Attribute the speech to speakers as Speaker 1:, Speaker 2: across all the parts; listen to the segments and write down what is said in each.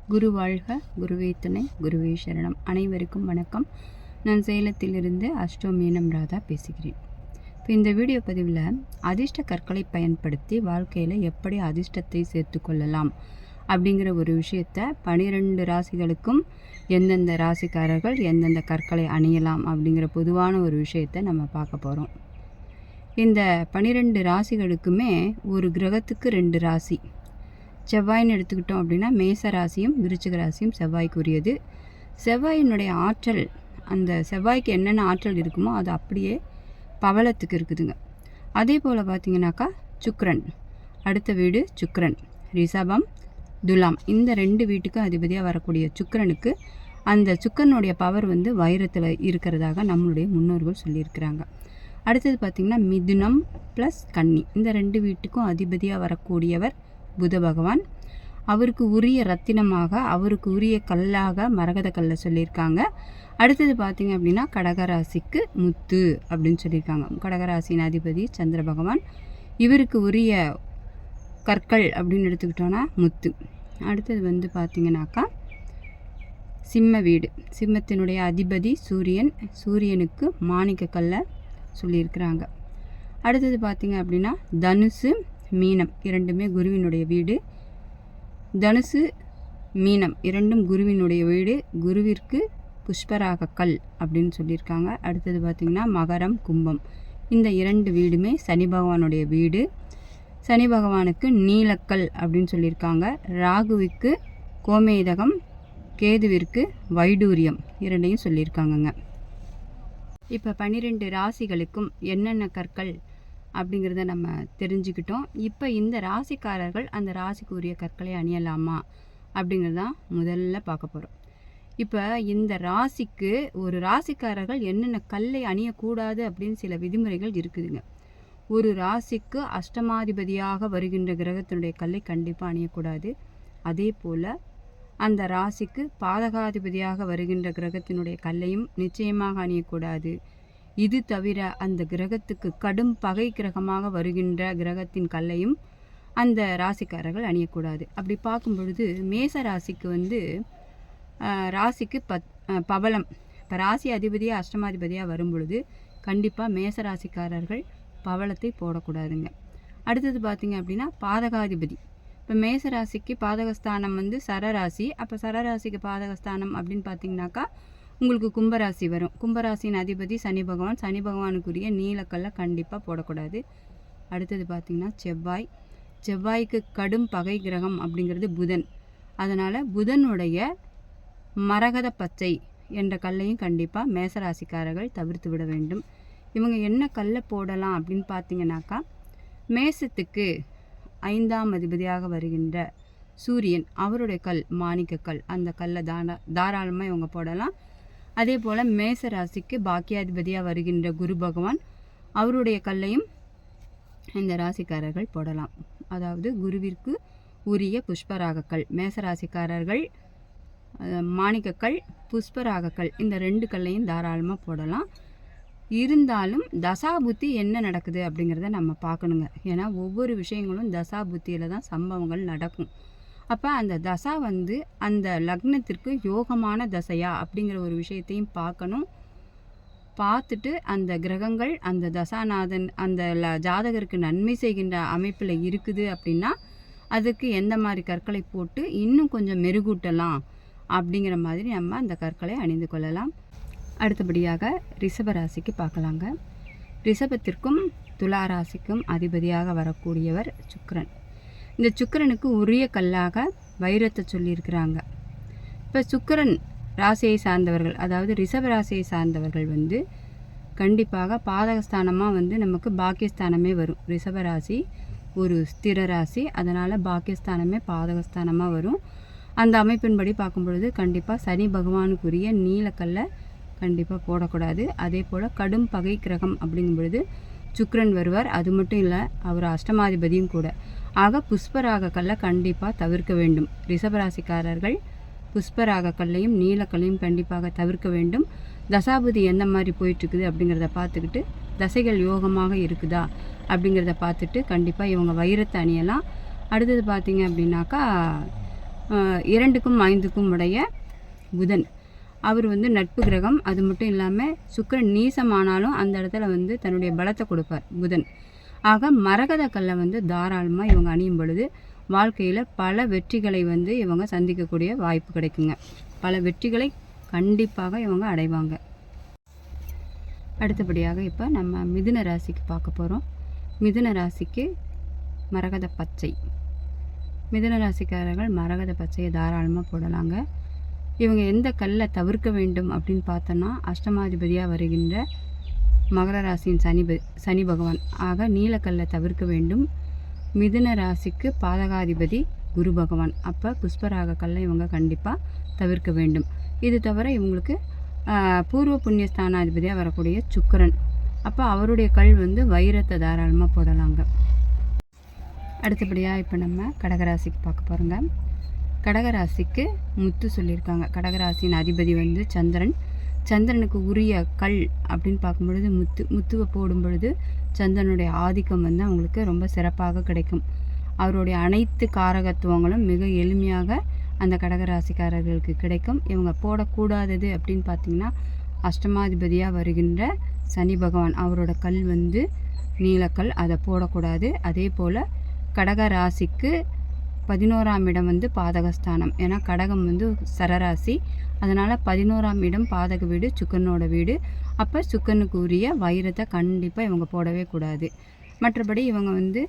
Speaker 1: குரு வாழ்க, குருவே துணை, குருவே சரணம். அனைவருக்கும் வணக்கம். நான் சேலத்திலிருந்து மீனம் ராதா பேசுகிறேன். இப்போ இந்த வீடியோ பதிவில் அதிர்ஷ்ட கற்களை பயன்படுத்தி வாழ்க்கையில் எப்படி அதிர்ஷ்டத்தை சேர்த்து கொள்ளலாம் அப்படிங்கிற ஒரு விஷயத்தை 12 ராசிகளுக்கும் எந்தெந்த ராசிக்காரர்கள் எந்தெந்த கற்களை அணியலாம் அப்படிங்கிற பொதுவான ஒரு விஷயத்தை நம்ம பார்க்க போகிறோம். இந்த 12 ராசிகளுக்குமே ஒரு கிரகத்துக்கு 2 ராசி. செவ்வாயின்னு எடுத்துக்கிட்டோம் அப்படின்னா மேச ராசியும் விருச்சிக ராசியும் செவ்வாய்க்குரியது. செவ்வாயினுடைய ஆற்றல், அந்த செவ்வாய்க்கு என்னென்ன ஆற்றல் இருக்குமோ அது அப்படியே பவளத்துக்கு இருக்குதுங்க. அதே போல் பார்த்திங்கனாக்கா சுக்கிரன், அடுத்த வீடு சுக்கிரன், ரிஷபம், துலாம், இந்த 2 வீட்டுக்கும் அதிபதியாக வரக்கூடிய சுக்கிரனுக்கு அந்த சுக்கிரனுடைய பவர் வைரத்தில் இருக்கிறதாக நம்மளுடைய முன்னோர்கள் சொல்லியிருக்கிறாங்க. அடுத்தது பார்த்திங்கன்னா மிதுனம் ப்ளஸ் கன்னி, இந்த 2 வீட்டுக்கும் அதிபதியாக வரக்கூடியவர் புத பகவான். அவருக்கு உரிய ரத்தினமாக, அவருக்கு உரிய கல்லாக மரகத கல்லை சொல்லியிருக்காங்க. அடுத்தது பார்த்திங்க அப்படின்னா கடகராசிக்கு முத்து அப்படின்னு சொல்லியிருக்காங்க. கடகராசியின் அதிபதி சந்திர பகவான், இவருக்கு உரிய கற்கள் அப்படின்னு எடுத்துக்கிட்டோன்னா முத்து. அடுத்தது பார்த்திங்கனாக்கா சிம்ம வீடு, சிம்மத்தினுடைய அதிபதி சூரியன், சூரியனுக்கு மாணிக்க கல்லை சொல்லியிருக்கிறாங்க. அடுத்தது பார்த்திங்க அப்படின்னா தனுசு மீனம், இரண்டுமே குருவினுடைய வீடு. தனுசு மீனம் இரண்டும் குருவினுடைய வீடு. குருவிற்கு புஷ்பராக கல் அப்படின்னு சொல்லியிருக்காங்க. அடுத்தது பார்த்திங்கன்னா மகரம் கும்பம், இந்த 2 வீடுமே சனி பகவானுடைய வீடு. சனி பகவானுக்கு நீலக்கல் அப்படின்னு சொல்லியிருக்காங்க. ராகுவிற்கு கோமேதகம், கேதுவிற்கு வைடூரியம், இரண்டையும் சொல்லியிருக்காங்கங்க. இப்போ 12 ராசிகளுக்கும் என்னென்ன கற்கள் அப்படிங்கிறத நம்ம தெரிஞ்சுக்கிட்டோம். இப்போ இந்த ராசிக்காரர்கள் அந்த ராசிக்கு உரிய கற்களை அணியலாமா அப்படிங்கிறதான் முதல்ல பார்க்க போகிறோம். இப்போ இந்த ராசிக்கு ஒரு ராசிக்காரர்கள் என்னென்ன கல்லை அணியக்கூடாது அப்படின்னு சில விதிமுறைகள் இருக்குதுங்க. ஒரு ராசிக்கு அஷ்டமாதிபதியாக வருகின்ற கிரகத்தினுடைய கல்லை கண்டிப்பாக அணியக்கூடாது. அதே போல் அந்த ராசிக்கு பாதகாதிபதியாக வருகின்ற கிரகத்தினுடைய கல்லையும் நிச்சயமாக அணியக்கூடாது. இது தவிர அந்த கிரகத்துக்கு கடும் பகை கிரகமாக வருகின்ற கிரகத்தின் கல்லையும் அந்த ராசிக்காரர்கள் அணியக்கூடாது. அப்படி பார்க்கும் பொழுது மேச ராசிக்கு ராசிக்கு பவளம், இப்போ ராசி அதிபதியாக அஷ்டமாதிபதியாக வரும் பொழுது கண்டிப்பாக மேச ராசிக்காரர்கள் பவளத்தை போடக்கூடாதுங்க. அடுத்தது பார்த்திங்க அப்படின்னா பாதகாதிபதி, இப்போ மேச ராசிக்கு பாதகஸ்தானம் சரராசி. அப்போ சரராசிக்கு பாதகஸ்தானம் அப்படின்னு பார்த்திங்கனாக்கா உங்களுக்கு கும்பராசி வரும். கும்பராசியின் அதிபதி சனி பகவான், சனி பகவானுக்குரிய நீலக்கல்லை கண்டிப்பாக போடக்கூடாது. அடுத்தது பார்த்திங்கன்னா செவ்வாய், செவ்வாய்க்கு கடும் பகை கிரகம் அப்படிங்கிறது புதன். அதனால் புதனுடைய மரகத பச்சை என்ற கல்லையும் கண்டிப்பாக மேசராசிக்காரர்கள் தவிர்த்து விட வேண்டும். இவங்க என்ன கல்லை போடலாம் அப்படின்னு பார்த்திங்கனாக்கா மேசத்துக்கு 5ஆம் அதிபதியாக வருகின்ற சூரியன், அவருடைய கல் மாணிக்க கல், அந்த கல்லை தாராளமாக இவங்க போடலாம். அதே போல் மேச ராசிக்கு பாக்கியாதிபதியாக வருகின்ற குரு பகவான், அவருடைய கல்லையும் இந்த ராசிக்காரர்கள் போடலாம். அதாவது குருவிற்கு உரிய புஷ்பராகக்கல், மேசராசிக்காரர்கள் மாணிக்கக்கல், புஷ்பராகக்கல், இந்த 2 கல்லையும் தாராளமாக போடலாம். இருந்தாலும் தசாபுத்தி என்ன நடக்குது அப்படிங்கிறத நம்ம பார்க்கணுங்க. ஏன்னா ஒவ்வொரு விஷயங்களும் தசாபுத்தியில் தான் சம்பவங்கள் நடக்கும். அப்போ அந்த தசா அந்த லக்னத்திற்கு யோகமான தசையா அப்படிங்கிற ஒரு விஷயத்தையும் பார்க்கணும். பார்த்துட்டு அந்த கிரகங்கள் அந்த தசாநாதன் அந்த ஜாதகருக்கு நன்மை செய்கின்ற அமைப்பில் இருக்குது அப்படின்னா அதுக்கு எந்த மாதிரி கற்களை போட்டு இன்னும் கொஞ்சம் மெருகூட்டலாம் அப்படிங்கிற மாதிரி நம்ம அந்த கற்களை அணிந்து கொள்ளலாம். அடுத்தபடியாக ரிஷபராசிக்கு பார்க்கலாங்க. ரிஷபத்திற்கும் துளாராசிக்கும் அதிபதியாக வரக்கூடியவர் சுக்கிரன். இந்த சுக்கிரனுக்கு உரிய கல்லாக வைரத்தை சொல்லியிருக்கிறாங்க. இப்போ சுக்கிரன் ராசியை சார்ந்தவர்கள், அதாவது ரிஷப ராசியை சார்ந்தவர்கள் கண்டிப்பாக பாதகஸ்தானமாக நமக்கு பாக்கியஸ்தானமே வரும். ரிஷபராசி ஒரு ஸ்திர ராசி, அதனால் பாக்கியஸ்தானமே பாதகஸ்தானமாக வரும். அந்த அமைப்பின்படி பார்க்கும் பொழுது கண்டிப்பாக சனி பகவானுக்குரிய நீலக்கல்லை கண்டிப்பாக போடக்கூடாது. அதே போல் கடும் பகை கிரகம் அப்படிங்கும் பொழுது சுக்கிரன் வருவார். அது மட்டும் இல்லை, அவர் அஷ்டமாதிபதியும் கூட. ஆக புஷ்பராக கல்லை கண்டிப்பாக தவிர்க்க வேண்டும். ரிஷபராசிக்காரர்கள் புஷ்பராக கல்லையும் நீலக்கல்லையும் கண்டிப்பாக தவிர்க்க வேண்டும். தசாபுதி எந்த மாதிரி போயிட்டுருக்குது அப்படிங்கிறத பார்த்துக்கிட்டு, தசைகள் யோகமாக இருக்குதா அப்படிங்கிறத பார்த்துட்டு கண்டிப்பாக இவங்க வைரத்தை அணியலாம். அடுத்தது பார்த்திங்க அப்படின்னாக்கா 2க்கும் 5க்கும் உடைய புதன். அவர் வந்து நட்பு கிரகம். அது மட்டும் இல்லாமல் சுக்கிரன் நீசமானாலும் அந்த இடத்துல வந்து தன்னுடைய பலத்தை கொடுப்பார் புதன். ஆக மரகத கல்லை வந்து தாராளமாக இவங்க அணியும் பொழுது வாழ்க்கையில் பல வெற்றிகளை வந்து இவங்க சந்திக்கக்கூடிய வாய்ப்பு கிடைக்குங்க. பல வெற்றிகளை கண்டிப்பாக இவங்க அடைவாங்க. அடுத்தபடியாக இப்போ நம்ம மிதுன ராசிக்கு பார்க்க போகிறோம். மிதுன ராசிக்கு மரகத பச்சை. மிதுன ராசிக்காரர்கள் மரகத பச்சையை தாராளமாக போடலாங்க. இவங்க எந்த கல்லை தவிர்க்க வேண்டும் அப்படின்னு பார்த்தோன்னா அஷ்டமாதிபதியாக வருகின்ற மகர ராசியின் சனி பகவான். ஆக நீலக்கல்லை தவிர்க்க வேண்டும். மிதுன ராசிக்கு பாதகாதிபதி குரு பகவான். அப்போ புஷ்பராக கல்லை இவங்க கண்டிப்பாக தவிர்க்க வேண்டும். இது தவிர இவங்களுக்கு பூர்வ புண்ணிய ஸ்தானாதிபதியாக வரக்கூடிய சுக்கிரன். அப்போ அவருடைய கல் வந்து வைரத்தை தாராளமாக போடலாங்க. அடுத்தபடியாக இப்போ நம்ம கடகராசிக்கு பார்க்க போகிறோங்க. கடகராசிக்கு முத்து சொல்லியிருக்காங்க. கடகராசியின் அதிபதி வந்து சந்திரன். சந்திரனுக்கு உரிய கல் அப்படின்னு பார்க்கும்பொழுது முத்துவை போடும் பொழுது சந்திரனுடைய ஆதிக்கம் வந்து அவங்களுக்கு ரொம்ப சிறப்பாக கிடைக்கும். அவருடைய அனைத்து காரகத்துவங்களும் மிக எளிமையாக அந்த கடகராசிக்காரர்களுக்கு கிடைக்கும். இவங்க போடக்கூடாதது அப்படின்னு பார்த்திங்கன்னா அஷ்டமாதிபதியாக வருகின்ற சனி பகவான் அவரோட கல் வந்து நீலக்கல், அதை போடக்கூடாது. அதே போல் கடகராசிக்கு 11ஆம் இடம் வந்து பாதகஸ்தானம். ஏன்னா கடகம் வந்து சரராசி, அதனால் 11ஆம் இடம் பாதக வீடு, சுக்கரனோட வீடு. அப்போ சுக்கரனுக்கு உரிய வைரத்தை கண்டிப்பாக இவங்க போடவே கூடாது. மற்றபடி இவங்க வந்து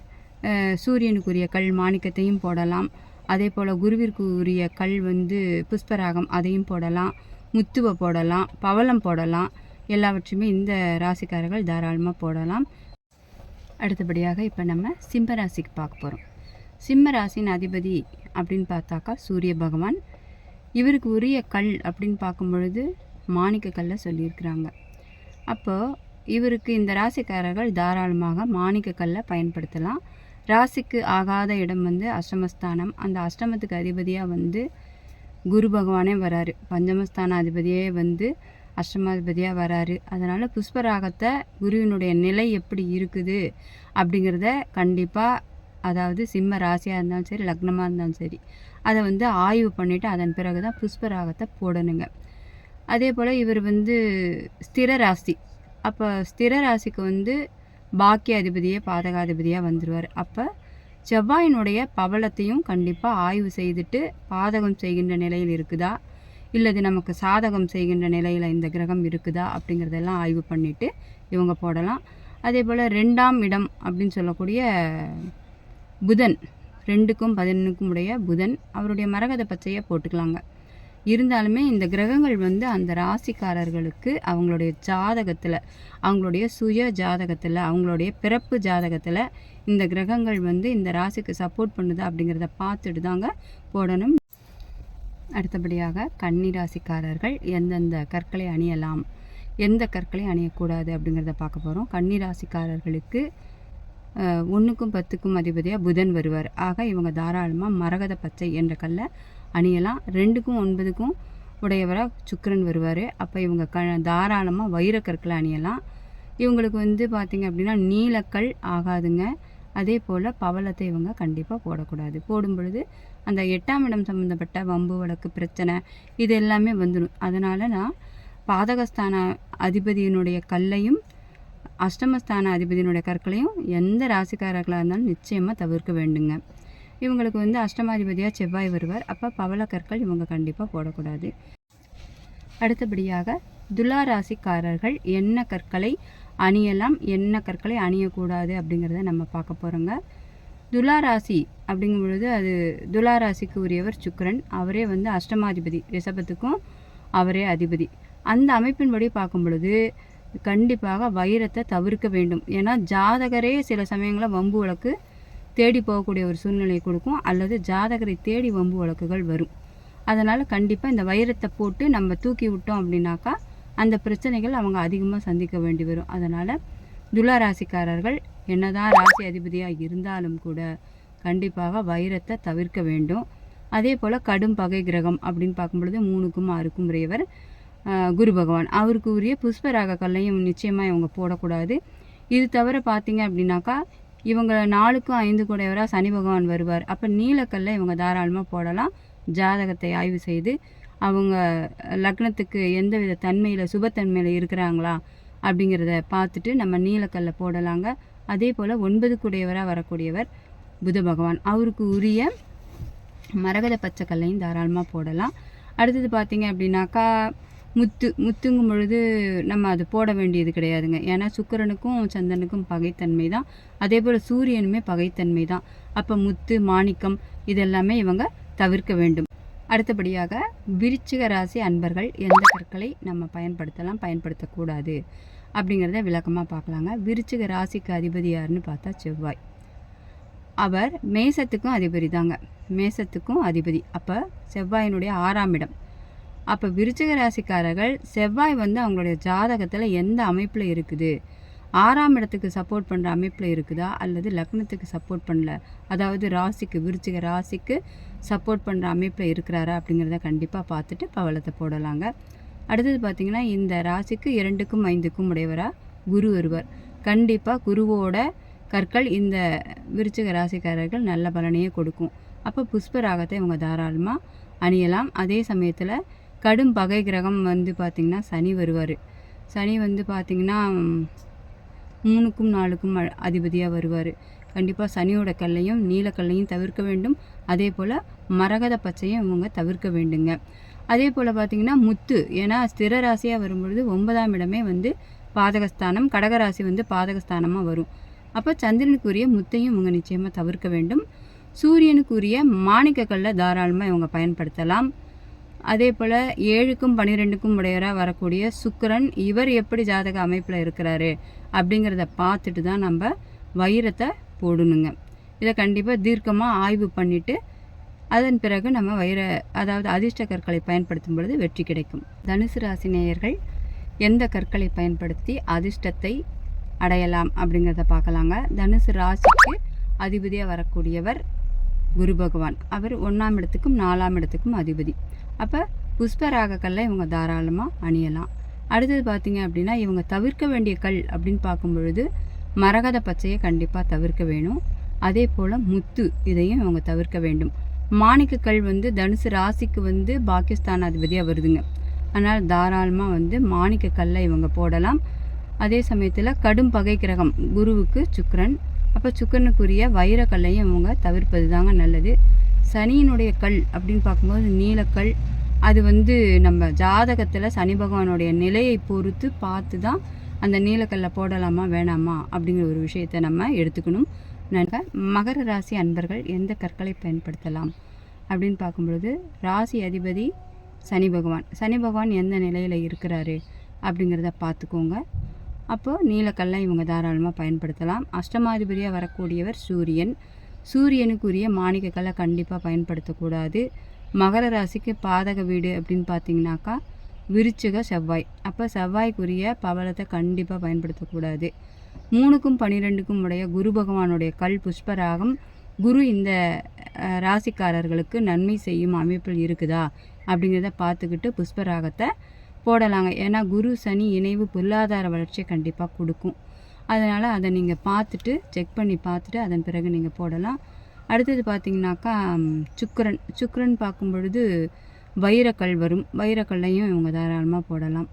Speaker 1: சூரியனுக்குரிய கல் மாணிக்கத்தையும் போடலாம். அதே போல் குருவிற்கு உரிய கல் வந்து புஷ்பராகம், அதையும் போடலாம். முத்துவை போடலாம், பவளம் போடலாம். எல்லாவற்றையுமே இந்த ராசிக்காரர்கள் தாராளமாக போடலாம். அடுத்தபடியாக இப்போ நம்ம சிம்ம ராசிக்கு பார்க்க போகிறோம். சிம்ம ராசியின் அதிபதி அப்படின்னு பார்த்தாக்கா சூரிய பகவான். இவருக்கு உரிய கல் அப்படின்னு பார்க்கும் பொழுது மாணிக்க கல்லை சொல்லியிருக்கிறாங்க. அப்போது இவருக்கு இந்த ராசிக்காரர்கள் தாராளமாக மாணிக்க கல்லை பயன்படுத்தலாம். ராசிக்கு ஆகாத இடம் வந்து அஷ்டமஸ்தானம். அந்த அஷ்டமத்துக்கு அதிபதியாக வந்து குரு பகவானே வராரு. பஞ்சமஸ்தான அதிபதியே வந்து அஷ்டமாதிபதியாக வராரு. அதனால் புஷ்பராகத்தை குருவினுடைய நிலை எப்படி இருக்குது அப்படிங்கிறத கண்டிப்பாக, அதாவது சிம்ம ராசியாக இருந்தாலும் சரி லக்னமாக இருந்தாலும் சரி, அதை வந்து ஆய்வு பண்ணிவிட்டு அதன் பிறகு தான் புஷ்பராகத்தை போடணுங்க. அதே போல் இவர் வந்து ஸ்திர ராசி. அப்போ ஸ்திர ராசிக்கு வந்து பாக்கிய அதிபதியே பாதகாதிபதியாக வந்துடுவார். அப்போ செவ்வாயினுடைய பவளத்தையும் கண்டிப்பாக ஆய்வு செய்துட்டு பாதகம் செய்கின்ற நிலையில் இருக்குதா, இல்லது நமக்கு சாதகம் செய்கின்ற நிலையில் இந்த கிரகம் இருக்குதா அப்படிங்கிறதெல்லாம் ஆய்வு பண்ணிவிட்டு இவங்க போடலாம். அதே போல் 2ஆம் இடம் அப்படின்னு சொல்லக்கூடிய புதன், 2க்கும் 11க்கும் உடைய புதன், அவருடைய மரகத பச்சையை போட்டுக்கலாங்க. இருந்தாலுமே இந்த கிரகங்கள் வந்து அந்த ராசிக்காரர்களுக்கு அவங்களுடைய ஜாதகத்தில், அவங்களுடைய சுய ஜாதகத்தில், அவங்களுடைய பிறப்பு ஜாதகத்தில் இந்த கிரகங்கள் வந்து இந்த ராசிக்கு சப்போர்ட் பண்ணுதா அப்படிங்கிறத பார்த்துட்டு தாங்க போடணும். அடுத்தபடியாக கன்னி ராசிக்காரர்கள் எந்தெந்த கற்களை அணியலாம், எந்த கற்களை அணியக்கூடாது அப்படிங்கிறத பார்க்க போகிறோம். கன்னி ராசிக்காரர்களுக்கு 1க்கும் 10க்கும் அதிபதியாக புதன் வருவார். ஆக இவங்க தாராளமாக மரகத பச்சை என்ற கல்லை அணியலாம். 2க்கும் 9க்கும் உடையவராக சுக்கிரன் வருவார். அப்போ இவங்க தாராளமாக வைரக்கற்களை அணியலாம். இவங்களுக்கு வந்து பார்த்திங்க அப்படின்னா நீலக்கல் ஆகாதுங்க. அதே போல் பவளத்தை இவங்க கண்டிப்பாக போடக்கூடாது. போடும் பொழுது அந்த 8ஆம் இடம் சம்மந்தப்பட்ட வம்பு வழக்கு பிரச்சனை இது எல்லாமே வந்துடும். அதனால் நான் பாதகஸ்தான அதிபதியினுடைய கல்லையும் அஷ்டமஸ்தான அதிபதியினுடைய கற்களையும் எந்த ராசிக்காரர்களாக இருந்தாலும் நிச்சயமாக தவிர்க்க வேண்டுங்க. இவங்களுக்கு வந்து அஷ்டமாதிபதியாக செவ்வாய் வருவார். அப்போ பவள கற்கள் இவங்க கண்டிப்பாக போடக்கூடாது. அடுத்தபடியாக துலா ராசிக்காரர்கள் என்ன கற்களை அணியலாம், என்ன கற்களை அணியக்கூடாது அப்படிங்கிறத நம்ம பார்க்க போகிறோங்க. துலா ராசி அப்படிங்கும் பொழுது அது துலா ராசிக்கு உரியவர் சுக்கிரன். அவரே வந்து அஷ்டமாதிபதி, ரிஷபத்துக்கும் அவரே அதிபதி. அந்த அமைப்பின்படி பார்க்கும் பொழுது கண்டிப்பாக வைரத்தை தவிர்க்க வேண்டும். ஏன்னா ஜாதகரே சில சமயங்களில் வம்பு வழக்கு தேடி போகக்கூடிய ஒரு சூழ்நிலை கொடுக்கும், அல்லது ஜாதகரை தேடி வம்பு வழக்குகள் வரும். அதனால் கண்டிப்பாக இந்த வைரத்தை போட்டு நம்ம தூக்கி விட்டோம் அப்படின்னாக்கா அந்த பிரச்சனைகள் அவங்க அதிகமாக சந்திக்க வேண்டி வரும். அதனால் துலா ராசிக்காரர்கள் என்னதான் ராசி அதிபதியாக இருந்தாலும் கூட கண்டிப்பாக வைரத்தை தவிர்க்க வேண்டும். அதே போல் கடும் பகை கிரகம் அப்படின்னு பார்க்கும்பொழுது 3க்கும் 6க்கும் உரியவர் குரு பகவான். அவருக்கு உரிய புஷ்பராக கல்லையும் நிச்சயமாக இவங்க போடக்கூடாது. இது தவிர பார்த்தீங்க அப்படின்னாக்கா இவங்க 4க்கும் 5க்கும் உடையவராக சனி பகவான் வருவார். அப்போ நீலக்கல்லை இவங்க தாராளமாக போடலாம். ஜாதகத்தை ஆய்வு செய்து அவங்க லக்னத்துக்கு எந்தவித தன்மையில் சுபத்தன்மையில் இருக்கிறாங்களா அப்படிங்கிறத பார்த்துட்டு நம்ம நீலக்கல்லை போடலாங்க. அதே போல் 9 கூடையவராக வரக்கூடியவர் புத பகவான், அவருக்கு உரிய மரகத பச்சை கல்லையும் தாராளமாக போடலாம். அடுத்தது பார்த்திங்க அப்படின்னாக்கா முத்துங்கும் பொழுது நம்ம அது போட வேண்டியது கிடையாதுங்க. ஏன்னா சுக்கிரனுக்கும் சந்திரனுக்கும் பகைத்தன்மை தான், அதே போல் சூரியனுமே பகைத்தன்மை தான். அப்போ முத்து மாணிக்கம் இதெல்லாமே இவங்க தவிர்க்க வேண்டும். அடுத்தபடியாக விருச்சிக ராசி அன்பர்கள் எந்த கற்களை நம்ம பயன்படுத்தலாம் பயன்படுத்தக்கூடாது அப்படிங்கிறத விளக்கமாக பார்க்கலாங்க. விருச்சிக ராசிக்கு அதிபதி யாருன்னு பார்த்தா செவ்வாய். அவர் மேசத்துக்கும் அதிபதி தாங்க, மேசத்துக்கும் அதிபதி. அப்போ செவ்வாயினுடைய 6ஆம் இடம். அப்போ விருச்சிக ராசிக்காரர்கள் செவ்வாய் அவங்களுடைய ஜாதகத்தில் எந்த அமைப்பில் இருக்குது, 6ஆம் இடத்துக்கு சப்போர்ட் பண்ணுற அமைப்பில் இருக்குதா அல்லது லக்னத்துக்கு சப்போர்ட் பண்ணல, அதாவது ராசிக்கு விருச்சிக ராசிக்கு சப்போர்ட் பண்ணுற அமைப்பில் இருக்கிறாரா அப்படிங்கிறத கண்டிப்பாக பார்த்துட்டு பவளத்தை போடலாங்க. அடுத்தது பார்த்திங்கன்னா இந்த ராசிக்கு 2க்கும் 5க்கும் உடையவராக குரு வருவார். கண்டிப்பாக குருவோட கற்கள் இந்த விருச்சிக ராசிக்காரர்கள் நல்ல பலனையே கொடுக்கும். அப்போ புஷ்பராகத்தை இவங்க தாராளமாக அணியலாம். அதே சமயத்தில் கடும் பகை கிரகம் பார்த்திங்கன்னா சனி வருவார். சனி பார்த்திங்கன்னா 3க்கும் 4க்கும் அதிபதியாக வருவார். கண்டிப்பாக சனியோட கல்லையும் நீலக்கல்லையும் தவிர்க்க வேண்டும். அதே போல் மரகத பச்சையும் இவங்க தவிர்க்க வேண்டுங்க. அதே போல் பார்த்திங்கன்னா முத்து, ஏன்னா ஸ்திர ராசியாக வரும்பொழுது 9ஆம் இடமே பாதகஸ்தானம், கடகராசி பாதகஸ்தானமாக வரும். அப்போ சந்திரனுக்குரிய முத்தையும் இவங்க நிச்சயமாக தவிர்க்க வேண்டும். சூரியனுக்குரிய மாணிக்கக்கல்லை தாராளமாக இவங்க பயன்படுத்தலாம். அதே போல் 7க்கும் 12க்கும் உடையவராக வரக்கூடிய சுக்கிரன், இவர் எப்படி ஜாதக அமைப்பில் இருக்கிறாரு அப்படிங்கிறத பார்த்துட்டு தான் நம்ம வைரத்தை போடணுங்க. இதை கண்டிப்பாக தீர்க்கமாக ஆய்வு பண்ணிவிட்டு அதன் பிறகு நம்ம அதாவது அதிர்ஷ்ட கற்களை பயன்படுத்தும் பொழுது வெற்றி கிடைக்கும். தனுசு ராசி நேயர்கள் எந்த கற்களை பயன்படுத்தி அதிர்ஷ்டத்தை அடையலாம் அப்படிங்கிறத பார்க்கலாங்க. தனுசு ராசிக்கு அதிபதியாக வரக்கூடியவர் குரு பகவான். அவர் 1ஆம் இடத்துக்கும் 4ஆம் இடத்துக்கும் அதிபதி. அப்போ புஷ்பராக கல்லை இவங்க தாராளமாக அணியலாம். அடுத்தது பார்த்திங்க அப்படின்னா இவங்க தவிர்க்க வேண்டிய கல் அப்படின்னு பார்க்கும் பொழுது மரகத பச்சையை கண்டிப்பாக தவிர்க்க வேணும். அதே போல் முத்து, இதையும் இவங்க தவிர்க்க வேண்டும். மாணிக்கக்கல் தனுசு ராசிக்கு பாகிஸ்தான் அதிபதியாக வருதுங்க. அதனால் தாராளமாக மாணிக்கக்கல்லை இவங்க போடலாம். அதே சமயத்தில் கடும் பகை கிரகம் குருவுக்கு சுக்கிரன். அப்போ சுக்கிரனுக்குரிய வைரக்கல்லையும் இவங்க தவிர்ப்பது தாங்க நல்லது. சனியினுடைய கல் அப்படின்னு பார்க்கும்போது நீலக்கல், அது நம்ம ஜாதகத்தில் சனி பகவானுடைய நிலையை பொறுத்து பார்த்து தான் அந்த நீலக்கல்லை போடலாமா வேணாமா அப்படிங்கிற ஒரு விஷயத்தை நம்ம எடுத்துக்கணும். மகர ராசி அன்பர்கள் எந்த கற்களை பயன்படுத்தலாம் அப்படின்னு பார்க்கும்பொழுது ராசி அதிபதி சனி பகவான். சனி பகவான் எந்த நிலையில் இருக்கிறாரு அப்படிங்கிறத பார்த்துக்கோங்க. அப்போது நீலக்கல்லை இவங்க தாராளமாக பயன்படுத்தலாம். அஷ்டமாதிபதியாக வரக்கூடியவர் சூரியன். சூரியனுக்குரிய மாணிக்கக்கல்லை கண்டிப்பாக பயன்படுத்தக்கூடாது. மகர ராசிக்கு பாதக வீடு அப்படின்னு பார்த்தீங்கன்னாக்கா விருச்சிக செவ்வாய். அப்போ செவ்வாய்க்குரிய பவளத்தை கண்டிப்பாக பயன்படுத்தக்கூடாது. 3க்கும் 12க்கும் உடைய குரு பகவானுடைய கல் புஷ்பராகம். குரு இந்த ராசிக்காரர்களுக்கு நன்மை செய்யும் அமைப்பில் இருக்குதா அப்படிங்கிறத பார்த்துக்கிட்டு புஷ்பராகத்தை போடலாங்க. ஏன்னா குரு சனி இணைவு பொருளாதார வளர்ச்சியை கண்டிப்பாக கொடுக்கும். அதனால் அதை நீங்கள் பார்த்துட்டு செக் பண்ணி பார்த்துட்டு அதன் பிறகு நீங்கள் போடலாம். அடுத்தது பார்த்திங்கனாக்கா சுக்கிரன் பார்க்கும் பொழுது வைரக்கல் வரும். வைரக்கல்லையும் இவங்க தாராளமாக போடலாம்.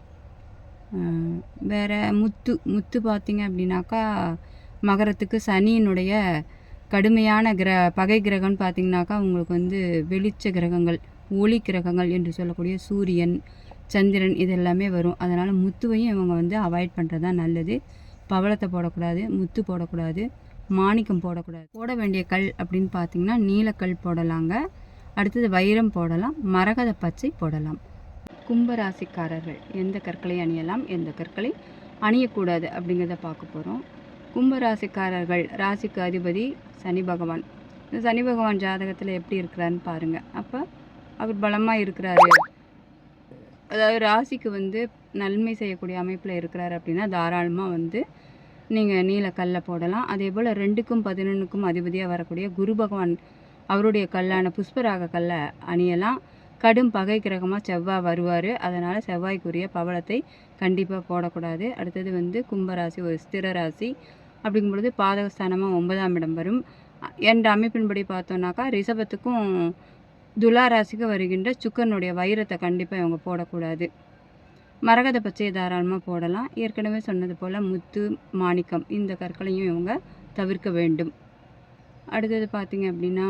Speaker 1: வேறு முத்து பார்த்திங்க அப்படின்னாக்கா மகரத்துக்கு சனியினுடைய கடுமையான பகை கிரகம்னு பார்த்திங்கனாக்கா உங்களுக்கு வெளிச்ச கிரகங்கள், ஒளி கிரகங்கள் என்று சொல்லக்கூடிய சூரியன் சந்திரன் இதெல்லாமே வரும். அதனால் முத்துவையும் இவங்க அவாய்ட் பண்ணுறது தான் நல்லது. பவளத்தை போடக்கூடாது, முத்து போடக்கூடாது, மாணிக்கம் போடக்கூடாது. போட வேண்டிய கல் அப்படின்னு பார்த்திங்கன்னா நீலக்கல் போடலாங்க. அடுத்தது வைரம் போடலாம், மரகத பச்சை போடலாம். கும்பராசிக்காரர்கள் எந்த கற்களை அணியலாம், எந்த கற்களை அணியக்கூடாது அப்படிங்கிறத பார்க்க போகிறோம். கும்பராசிக்காரர்கள் ராசிக்கு அதிபதி சனி பகவான். இந்த சனி பகவான் ஜாதகத்தில் எப்படி இருக்கிறாருன்னு பாருங்கள். அப்போ அவர் பலமாக இருக்கிறாரு, அதாவது ராசிக்கு நன்மை செய்யக்கூடிய அமைப்பில் இருக்கிறாரு அப்படின்னா தாராளமாக நீங்கள் நீலக்கல்லை போடலாம். அதே போல் 2க்கும் 11க்கும் அதிபதியாக வரக்கூடிய குரு பகவான் அவருடைய கல்லான புஷ்பராக கல்லை அணியலாம். கடும் பகை கிரகமாக செவ்வாய் வருவார். அதனால் செவ்வாய்க்குரிய பவளத்தை கண்டிப்பாக போடக்கூடாது. அடுத்தது கும்பராசி ஒரு ஸ்திர ராசி. அப்படிங்கும்பொழுது பாதகஸ்தானமாக 9ஆம் இடம் வரும். என்ற அமைப்பின்படி பார்த்தோன்னாக்கா ரிஷபத்துக்கும் துலா ராசிக்கு வருகின்ற சுக்கரனுடைய வைரத்தை கண்டிப்பாக இவங்க போடக்கூடாது. மரகத பச்சையை தாராளமாக போடலாம். ஏற்கனவே சொன்னது போல் முத்து, மாணிக்கம் இந்த கற்களையும் இவங்க தவிர்க்க வேண்டும். அடுத்தது பார்த்திங்க அப்படின்னா,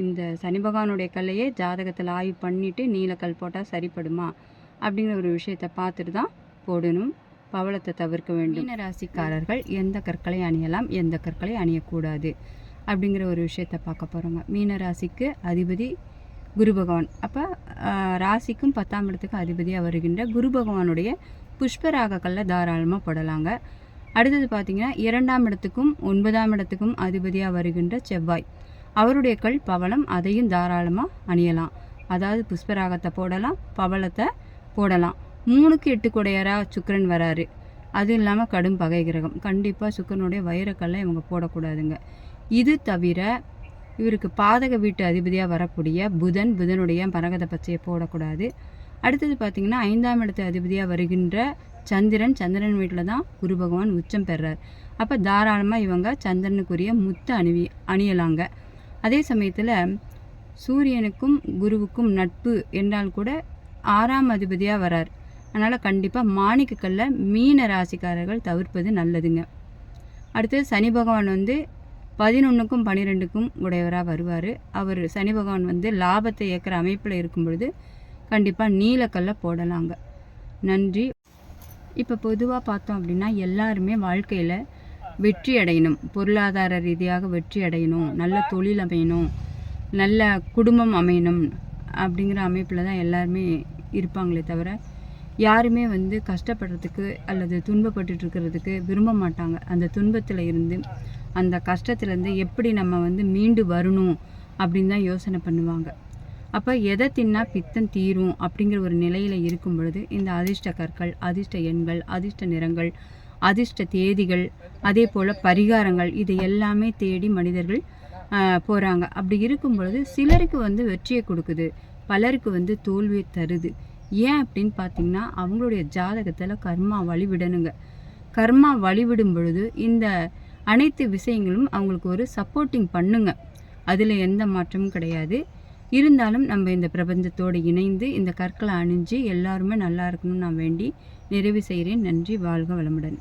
Speaker 1: இந்த சனி பகவானுடைய கல்லையே ஜாதகத்தில் ஆய்வு பண்ணிவிட்டு நீலக்கல் போட்டால் சரிப்படுமா அப்படிங்கிற ஒரு விஷயத்தை பார்த்துட்டு தான் போடணும். பவளத்தை தவிர்க்க வேண்டும். மீன ராசிக்காரர்கள் எந்த கற்களை அணியலாம், எந்த கற்களை அணியக்கூடாது அப்படிங்கிற ஒரு விஷயத்தை பார்க்க போகிறோங்க. மீன ராசிக்கு அதிபதி குரு பகவான். அப்போ ராசிக்கும் 10ஆம் இடத்துக்கு அதிபதியாக வருகின்ற குரு பகவானுடைய புஷ்பராக கல்லை தாராளமாக போடலாங்க. அடுத்தது பார்த்திங்கன்னா 2ஆம் இடத்துக்கும் 9ஆம் இடத்துக்கும் அதிபதியாக வருகின்ற செவ்வாய், அவருடைய கல் பவளம், அதையும் தாராளமாக அணியலாம். அதாவது புஷ்பராகத்தை போடலாம், பவளத்தை போடலாம். 3க்கு 8 குடையராக சுக்கிரன் வராரு. அதுவும் இல்லாமல் கடும் பகை கிரகம். கண்டிப்பாக சுக்கிரனுடைய வைரக்கல்லை இவங்க போடக்கூடாதுங்க. இது தவிர இவருக்கு பாதக வீட்டு அதிபதியாக வரக்கூடிய புதனுடைய மரகத பச்சையை போடக்கூடாது. அடுத்தது பார்த்திங்கன்னா 5ஆம் இடத்து அதிபதியாக வருகின்ற சந்திரன் வீட்டில் தான் குரு பகவான் உச்சம் பெறார். அப்போ தாராளமாக இவங்க சந்திரனுக்குரிய முத்து அணியலாங்க. அதே சமயத்தில் சூரியனுக்கும் குருவுக்கும் நட்பு என்றால் கூட 6ஆம் அதிபதியாக வரார். அதனால் கண்டிப்பாக மாணிக்கக்கல்லை மீன ராசிக்காரர்கள் தவிர்ப்பது நல்லதுங்க. அடுத்தது சனி பகவான் 11க்கும் 12க்கும் உடையவராக வருவார். அவர் சனி பகவான் லாபத்தை ஏற்கிற அமைப்பில் இருக்கும் பொழுது கண்டிப்பாக நீலக்கல்லை போடலாங்க. நன்றி. இப்போ பொதுவாக பார்த்தோம் அப்படின்னா எல்லாருமே வாழ்க்கையில் வெற்றி அடையணும், பொருளாதார ரீதியாக வெற்றி அடையணும், நல்ல தொழில் அமையணும், நல்ல குடும்பம் அமையணும் அப்படிங்கிற அமைப்பில் தான் எல்லாருமே இருப்பாங்களே தவிர யாருமே கஷ்டப்படுறதுக்கு அல்லது துன்பப்பட்டு இருக்கிறதுக்கு விரும்ப மாட்டாங்க. அந்த துன்பத்தில் இருந்து, அந்த கஷ்டத்துலேருந்து எப்படி நம்ம மீண்டு வரணும் அப்படின்னு தான் யோசனை பண்ணுவாங்க. அப்போ எதை தின்னா பித்தம் தீரும் அப்படிங்கிற ஒரு நிலையில் இருக்கும் பொழுது இந்த அதிர்ஷ்ட கற்கள், அதிர்ஷ்ட எண்கள், அதிர்ஷ்ட நிறங்கள், அதிர்ஷ்ட தேதிகள், அதே போல் பரிகாரங்கள், இது எல்லாமே தேடி மனிதர்கள் போகிறாங்க. அப்படி இருக்கும் பொழுது சிலருக்கு வெற்றியை கொடுக்குது, பலருக்கு தோல்வியை தருது. ஏன் அப்படின்னு பார்த்திங்கன்னா அவங்களுடைய ஜாதகத்தில் கர்மா வழிவிடணுங்க. கர்மா வழிவிடும் பொழுது இந்த அனைத்து விஷயங்களும் அவங்களுக்கு ஒரு சப்போர்ட்டிங் பண்ணுங்க. அதில் எந்த மாற்றமும் கிடையாது. இருந்தாலும் நம்ம இந்த பிரபஞ்சத்தோடு இணைந்து இந்த கற்களை அணிஞ்சு எல்லாருமே நல்லா இருக்கணும்னு நான் வேண்டி நிறைவு செய்கிறேன். நன்றி. வாழ்க வளமுடன்.